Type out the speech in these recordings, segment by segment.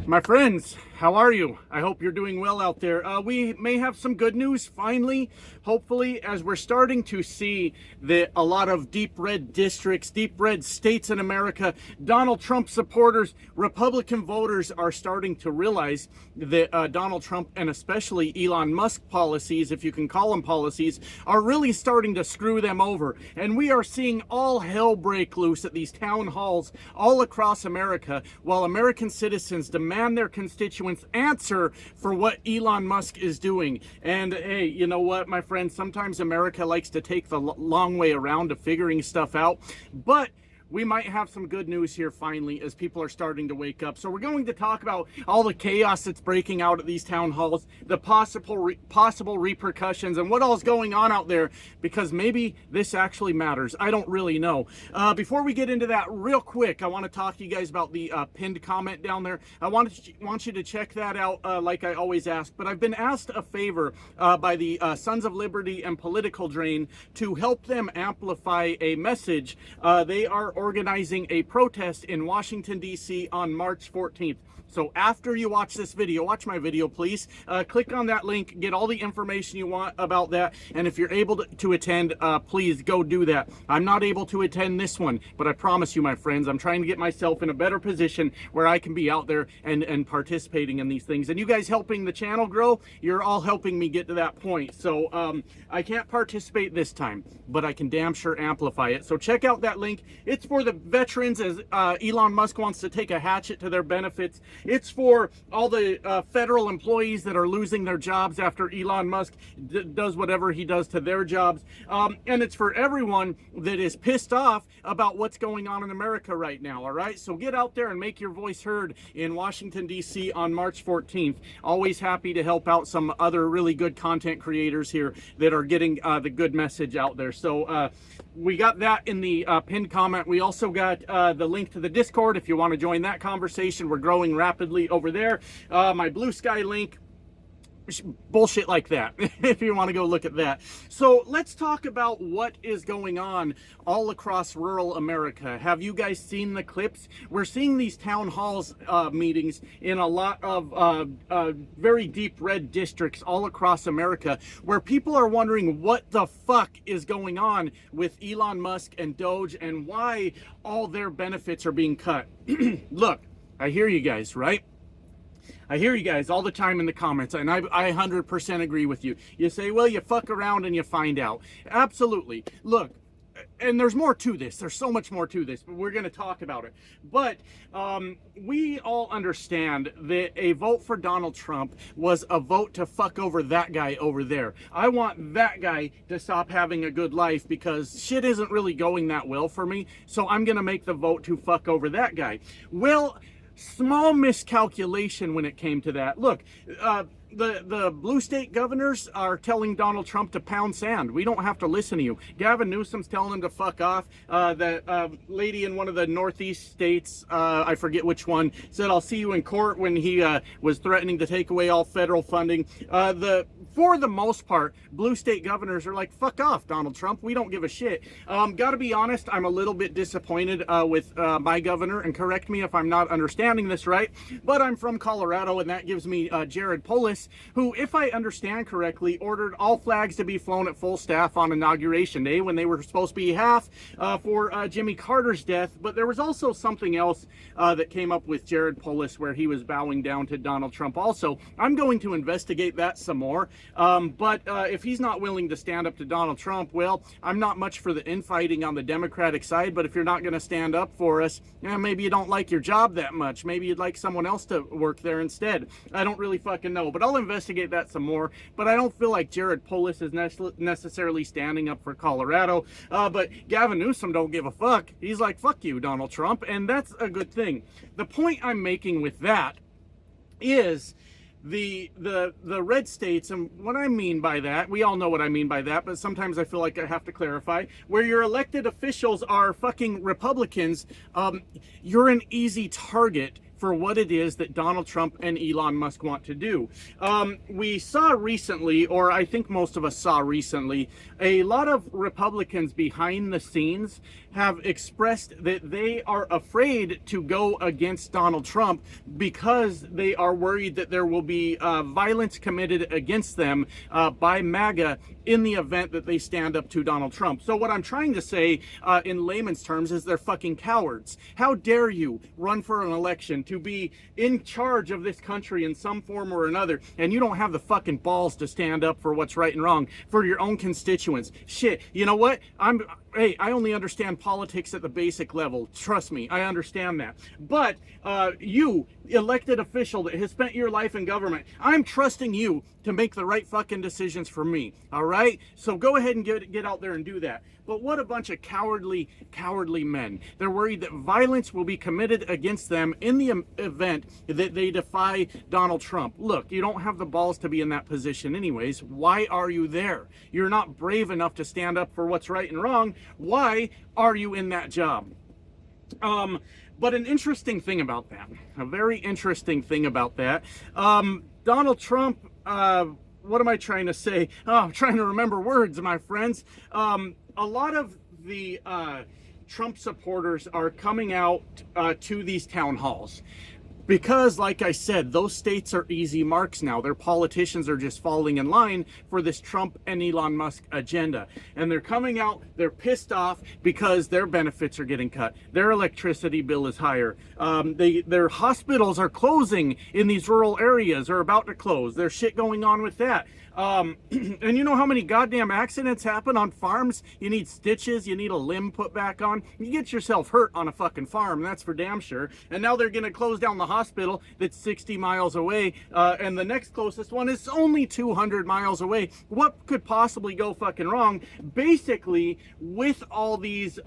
My friends, how are you? I hope you're doing well out there. We may have some good news finally, hopefully, as we're starting to see that a lot of deep red districts, deep red states in America, Donald Trump supporters, Republican voters are starting to realize that Donald Trump and especially Elon Musk policies, if you can call them policies, are really starting to screw them over. And we are seeing all hell break loose at these town halls all across America while American citizens demand their constituents answer for what Elon Musk is doing. And hey, you know what, my friends, sometimes America likes to take the long way around to figuring stuff out, but we might have some good news here finally as people are starting to wake up. So we're going to talk about all the chaos that's breaking out at these town halls, the possible repercussions, and what all is going on out there, because maybe this actually matters. I don't really know. Before we get into that, real quick, I want to talk to you guys about the pinned comment down there. I want you to check that out like I always ask, but I've been asked a favor by the Sons of Liberty and Political Drain to help them amplify a message. They are organizing a protest in Washington, D.C. on March 14th. So after you watch this video, watch my video, please. Click on that link, get all the information you want about that. And if you're able to attend, please go do that. I'm not able to attend this one, but I promise you, my friends, I'm trying to get myself in a better position where I can be out there and participating in these things. And you guys helping the channel grow, you're all helping me get to that point. So I can't participate this time, but I can damn sure amplify it. So check out that link. It's for the veterans, as Elon Musk wants to take a hatchet to their benefits. It's for all the federal employees that are losing their jobs after Elon Musk does whatever he does to their jobs. And it's for everyone that is pissed off about what's going on in America right now, all right? So get out there and make your voice heard in Washington, D.C. on March 14th. Always happy to help out some other really good content creators here that are getting the good message out there. So we got that in the pinned comment. We also got the link to the Discord if you want to join that conversation. We're growing rapidly over there. My Blue Sky link, bullshit like that, if you want to go look at that. So let's talk about what is going on all across rural America. Have you guys seen the clips? We're seeing these town halls meetings in a lot of very deep red districts all across America, where people are wondering what the fuck is going on with Elon Musk and Doge and why all their benefits are being cut. Look, I hear you guys, right? I hear you guys all the time in the comments, and I 100% agree with you. You say, well, you fuck around and you find out. Absolutely. Look, and there's more to this. There's so much more to this, but we're going to talk about it. But we all understand that a vote for Donald Trump was a vote to fuck over that guy over there. I want that guy to stop having a good life because shit isn't really going that well for me, so I'm going to make the vote to fuck over that guy. Well, small miscalculation when it came to that. Look, the blue state governors are telling Donald Trump to pound sand. We don't have to listen to you. Gavin Newsom's telling him to fuck off. That lady in one of the northeast states, I forget which one, said, I'll see you in court when he was threatening to take away all federal funding. For the most part, blue state governors are like, fuck off, Donald Trump. We don't give a shit. Gotta be honest, I'm a little bit disappointed with my governor, and correct me if I'm not understanding this right, but I'm from Colorado, and that gives me Jared Polis, who, if I understand correctly, ordered all flags to be flown at full staff on Inauguration Day when they were supposed to be half for Jimmy Carter's death. But there was also something else that came up with Jared Polis where he was bowing down to Donald Trump also. I'm going to investigate that some more. But if he's not willing to stand up to Donald Trump, well, I'm not much for the infighting on the Democratic side, but if you're not going to stand up for us, maybe you don't like your job that much. Maybe you'd like someone else to work there instead. I don't really fucking know, but I'll investigate that some more. But I don't feel like Jared Polis is necessarily standing up for Colorado. But Gavin Newsom don't give a fuck. He's like, fuck you, Donald Trump, and that's a good thing. The point I'm making with that is the red states, and what I mean by that, we all know what I mean by that, but sometimes I feel like I have to clarify, where your elected officials are fucking Republicans, you're an easy target for what it is that Donald Trump and Elon Musk want to do. We saw recently, or I think most of us saw recently, a lot of Republicans behind the scenes have expressed that they are afraid to go against Donald Trump because they are worried that there will be violence committed against them by MAGA in the event that they stand up to Donald Trump. So what I'm trying to say in layman's terms is they're fucking cowards. How dare you run for an election to be in charge of this country in some form or another, and you don't have the fucking balls to stand up for what's right and wrong for your own constituents. Shit, you know what? Hey, I only understand politics at the basic level. Trust me, I understand that. But you, elected official that has spent your life in government, I'm trusting you to make the right fucking decisions for me. All right? So go ahead and get out there and do that. But what a bunch of cowardly men. They're worried that violence will be committed against them in the event that they defy Donald Trump. Look, you don't have the balls to be in that position anyways. Why are you there? You're not brave enough to stand up for what's right and wrong. Why are you in that job? But an interesting thing about that, a very interesting thing about that, Donald Trump, what am I trying to say? Oh, I'm trying to remember words, my friends. A lot of the Trump supporters are coming out to these town halls. Because, like I said, those states are easy marks now. Their politicians are just falling in line for this Trump and Elon Musk agenda. And they're coming out, they're pissed off because their benefits are getting cut. Their electricity bill is higher. Their hospitals are closing in these rural areas, or about to close. There's shit going on with that. And you know how many goddamn accidents happen on farms? You need stitches, you need a limb put back on. You get yourself hurt on a fucking farm, that's for damn sure. And now they're gonna close down the hospital that's 60 miles away, and the next closest one is only 200 miles away. What could possibly go fucking wrong? Basically, with all these,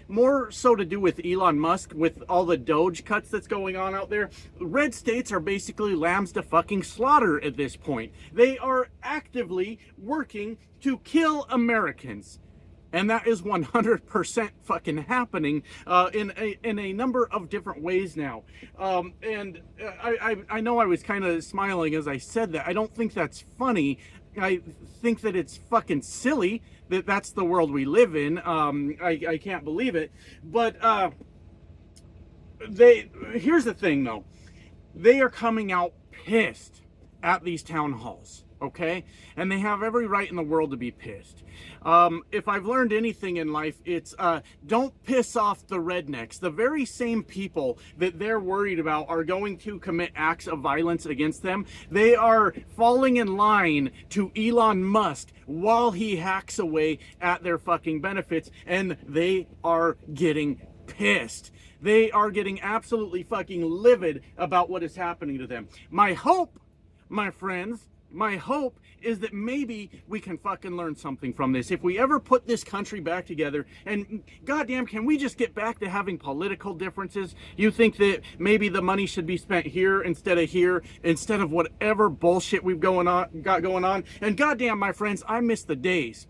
more so to do with Elon Musk, with all the Doge cuts that's going on out there, red states are basically lambs to fucking slaughter at this point. They are actively working to kill Americans. And that is 100% fucking happening in a number of different ways now. And I know I was kind of smiling as I said that. I don't think that's funny. I think that it's fucking silly that that's the world we live in. I can't believe it. But here's the thing, though. They are coming out pissed at these town halls. Okay? And they have every right in the world to be pissed. If I've learned anything in life, it's don't piss off the rednecks. The very same people that they're worried about are going to commit acts of violence against them. They are falling in line to Elon Musk while he hacks away at their fucking benefits, and they are getting pissed. They are getting absolutely fucking livid about what is happening to them. My hope, my friends, my hope is that maybe we can fucking learn something from this. If we ever put this country back together, and goddamn, can we just get back to having political differences? You think that maybe the money should be spent here instead of whatever bullshit we've got going on? And goddamn, my friends, I miss the days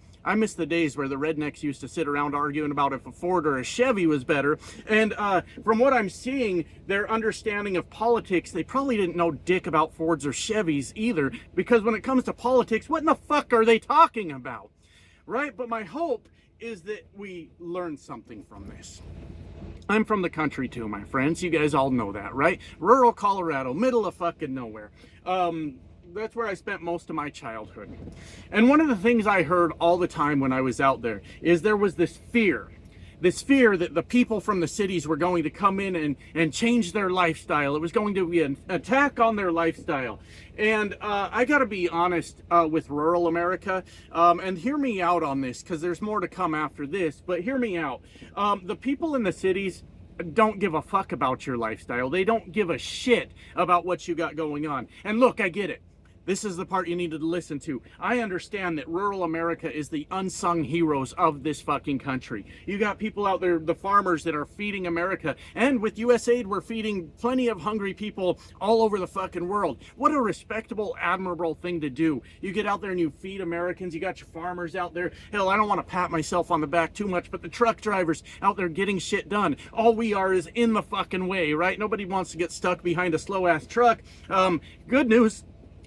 where the rednecks used to sit around arguing about if a Ford or a Chevy was better. And from what I'm seeing, their understanding of politics, they probably didn't know dick about Fords or Chevys either, because when it comes to politics, what in the fuck are they talking about? Right? But my hope is that we learn something from this. I'm from the country too, my friends. You guys all know that, right? Rural Colorado, middle of fucking nowhere. That's where I spent most of my childhood. And one of the things I heard all the time when I was out there is there was this fear that the people from the cities were going to come in and change their lifestyle. It was going to be an attack on their lifestyle. And I got to be honest with rural America, and hear me out on this, because there's more to come after this, but hear me out. The people in the cities don't give a fuck about your lifestyle. They don't give a shit about what you got going on. And look, I get it. This is the part you need to listen to. I understand that rural America is the unsung heroes of this fucking country. You got people out there, the farmers that are feeding America. And with USAID, we're feeding plenty of hungry people all over the fucking world. What a respectable, admirable thing to do. You get out there and you feed Americans. You got your farmers out there. Hell, I don't want to pat myself on the back too much, but the truck drivers out there getting shit done. All we are is in the fucking way, right? Nobody wants to get stuck behind a slow-ass truck. Good news.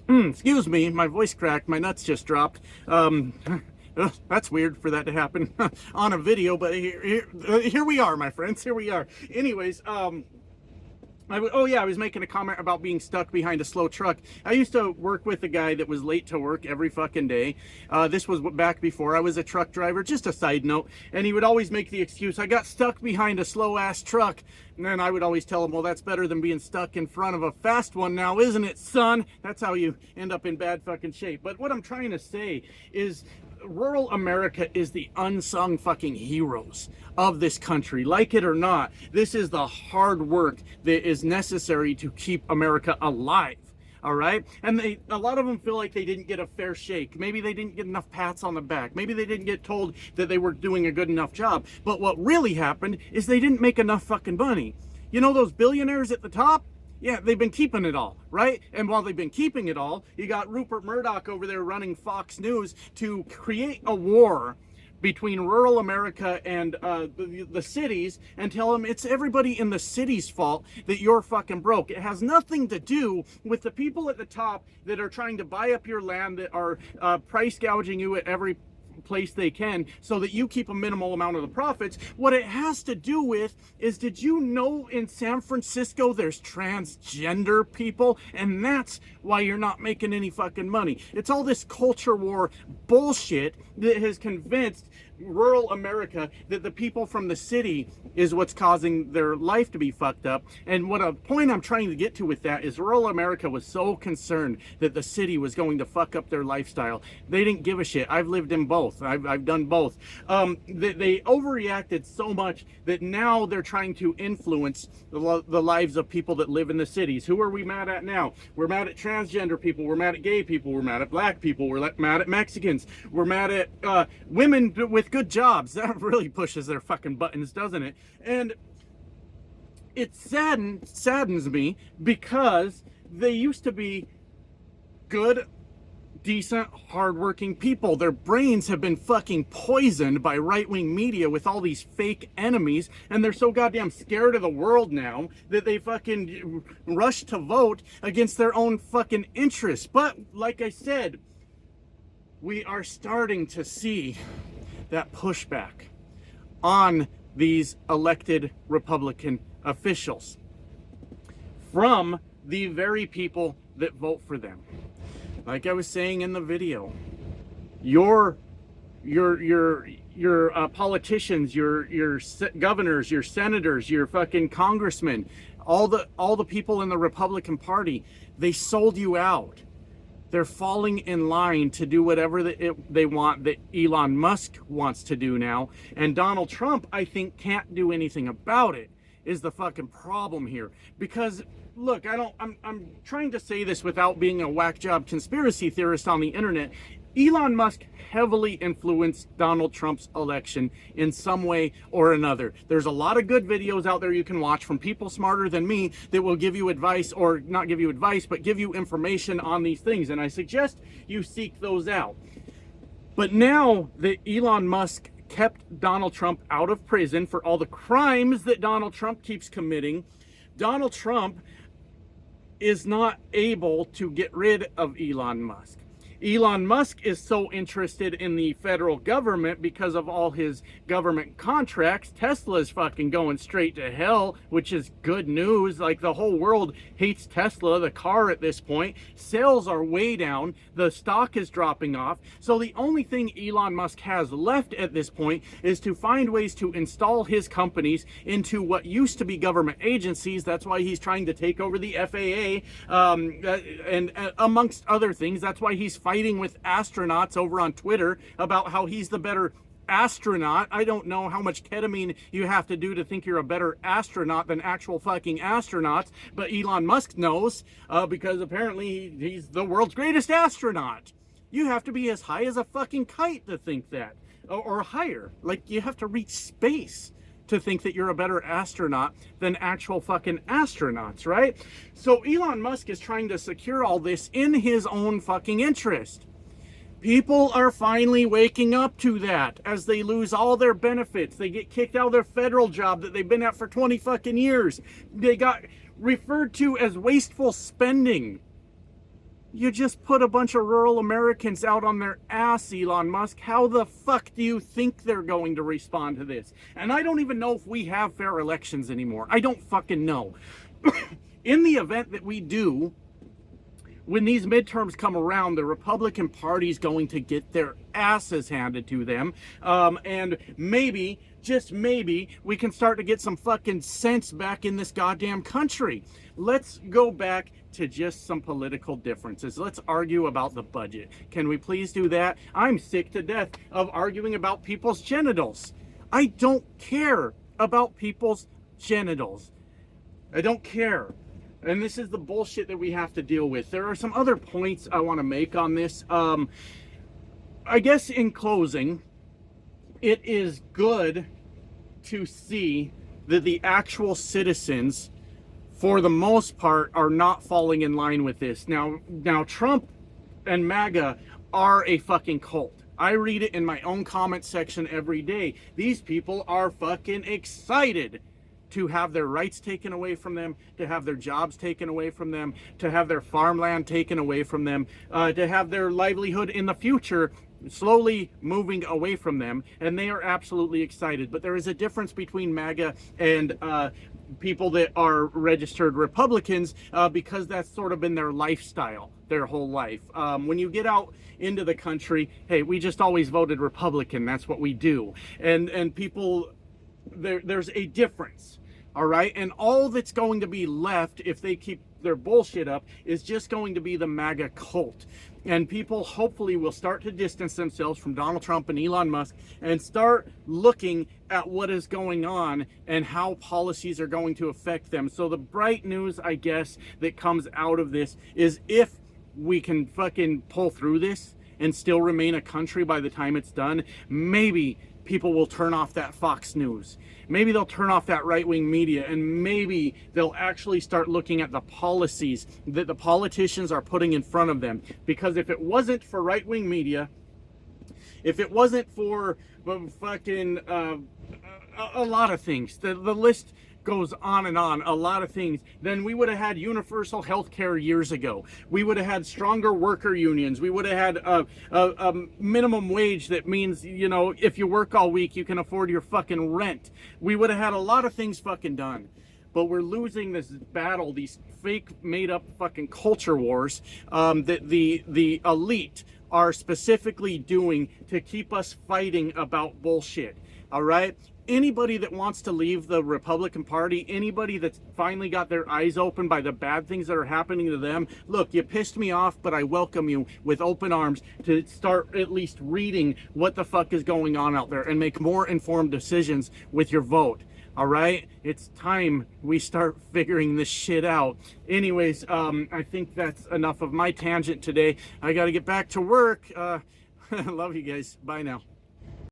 Excuse me, my voice cracked, my nuts just dropped. That's weird for that to happen on a video, but here we are, my friends, here we are. Anyways, I was making a comment about being stuck behind a slow truck. I used to work with a guy that was late to work every fucking day. This was back before I was a truck driver, just a side note. And he would always make the excuse, I got stuck behind a slow-ass truck. And then I would always tell him, well, that's better than being stuck in front of a fast one now, isn't it, son? That's how you end up in bad fucking shape. But what I'm trying to say is, rural America is the unsung fucking heroes of this country. Like it or not, this is the hard work that is necessary to keep America alive. All right. And a lot of them feel like they didn't get a fair shake. Maybe they didn't get enough pats on the back. Maybe they didn't get told that they were doing a good enough job. But what really happened is they didn't make enough fucking money. You know those billionaires at the top? Yeah, they've been keeping it all, right? And while they've been keeping it all, you got Rupert Murdoch over there running Fox News to create a war between rural America and the cities, and tell them it's everybody in the city's fault that you're fucking broke. It has nothing to do with the people at the top that are trying to buy up your land, that are price gouging you at every place they can so that you keep a minimal amount of the profits. What it has to do with is, did you know in San Francisco there's transgender people? And that's why you're not making any fucking money. It's all this culture war bullshit that has convinced rural America that the people from the city is what's causing their life to be fucked up. And what a point I'm trying to get to with that is, rural America was so concerned that the city was going to fuck up their lifestyle. They didn't give a shit. I've lived in both. I've done both. They overreacted so much that now they're trying to influence the lives of people that live in the cities. Who are we mad at now? We're mad at transgender people. We're mad at gay people. We're mad at black people. We're mad at Mexicans. We're mad at women with good jobs. That really pushes their fucking buttons, doesn't it? And it saddens me, because they used to be good, decent, hardworking people. Their brains have been fucking poisoned by right-wing media with all these fake enemies, and they're so goddamn scared of the world now that they fucking rush to vote against their own fucking interests. But like I said, we are starting to see that pushback on these elected Republican officials from the very people that vote for them. Like I was saying in the video, your politicians, your governors, your senators, your fucking congressmen, all the people in the Republican Party, they sold you out. They're falling in line to do whatever they want, that Elon Musk wants to do now. And Donald Trump, I think, can't do anything about it, is the fucking problem here. Because, look, I'm trying to say this without being a whack job conspiracy theorist on the internet. Elon Musk heavily influenced Donald Trump's election in some way or another. There's a lot of good videos out there you can watch from people smarter than me that will give you advice, or not give you advice, but give you information on these things. And I suggest you seek those out. But now that Elon Musk kept Donald Trump out of prison for all the crimes that Donald Trump keeps committing, Donald Trump is not able to get rid of Elon Musk. Elon Musk is so interested in the federal government because of all his government contracts. Tesla's fucking going straight to hell, which is good news. Like, the whole world hates Tesla, the car, at this point. Sales are way down. The stock is dropping off. So the only thing Elon Musk has left at this point is to find ways to install his companies into what used to be government agencies. That's why he's trying to take over the FAA, and amongst other things. That's why he's fighting with astronauts over on Twitter about how he's the better astronaut. I don't know how much ketamine you have to do to think you're a better astronaut than actual fucking astronauts, but Elon Musk knows, because apparently he's the world's greatest astronaut. You have to be as high as a fucking kite to think that, or higher. Like, you have to reach space to think that you're a better astronaut than actual fucking astronauts, right? So Elon Musk is trying to secure all this in his own fucking interest. People are finally waking up to that as they lose all their benefits. They get kicked out of their federal job that they've been at for 20 fucking years. They got referred to as wasteful spending. You just put a bunch of rural Americans out on their ass, Elon Musk. How the fuck do you think they're going to respond to this? And I don't even know if we have fair elections anymore. I don't fucking know. In the event that we do, when these midterms come around, the Republican Party's going to get their asses handed to them. And maybe, just maybe, we can start to get some fucking sense back in this goddamn country. Let's go back to just some political differences. Let's argue about the budget. Can we please do that? I'm sick to death of arguing about people's genitals. I don't care about people's genitals. I don't care. And this is the bullshit that we have to deal with. There are some other points I want to make on this. I guess in closing, it is good to see that the actual citizens, for the most part, are not falling in line with this. Now Trump and MAGA are a fucking cult. I read it in my own comment section every day. These people are fucking excited to have their rights taken away from them, to have their jobs taken away from them, to have their farmland taken away from them, to have their livelihood in the future slowly moving away from them, and they are absolutely excited. But there is a difference between MAGA and people that are registered Republicans, because that's sort of been their lifestyle their whole life. When you get out into the country, hey, we just always voted Republican. That's what we do. And people, there's a difference. All right, and all that's going to be left if they keep their bullshit up is just going to be the MAGA cult. And people hopefully will start to distance themselves from Donald Trump and Elon Musk and start looking at what is going on and how policies are going to affect them. So the bright news, I guess, that comes out of this is if we can fucking pull through this and still remain a country by the time it's done, maybe people will turn off that Fox News. Maybe they'll turn off that right-wing media, and maybe they'll actually start looking at the policies that the politicians are putting in front of them. Because if it wasn't for right-wing media, if it wasn't for fucking a lot of things, the list goes on and on, a lot of things, then we would have had universal health care years ago. We would have had stronger worker unions. We would have had a minimum wage that means, you know, if you work all week, you can afford your fucking rent. We would have had a lot of things fucking done. But we're losing this battle, these fake made up fucking culture wars that the elite are specifically doing to keep us fighting about bullshit. All right? Anybody that wants to leave the Republican Party, anybody that's finally got their eyes open by the bad things that are happening to them, look, you pissed me off, but I welcome you with open arms to start at least reading what the fuck is going on out there and make more informed decisions with your vote. All right, it's time we start figuring this shit out. Anyways, I think that's enough of my tangent today. I got to get back to work. Love you guys. Bye now.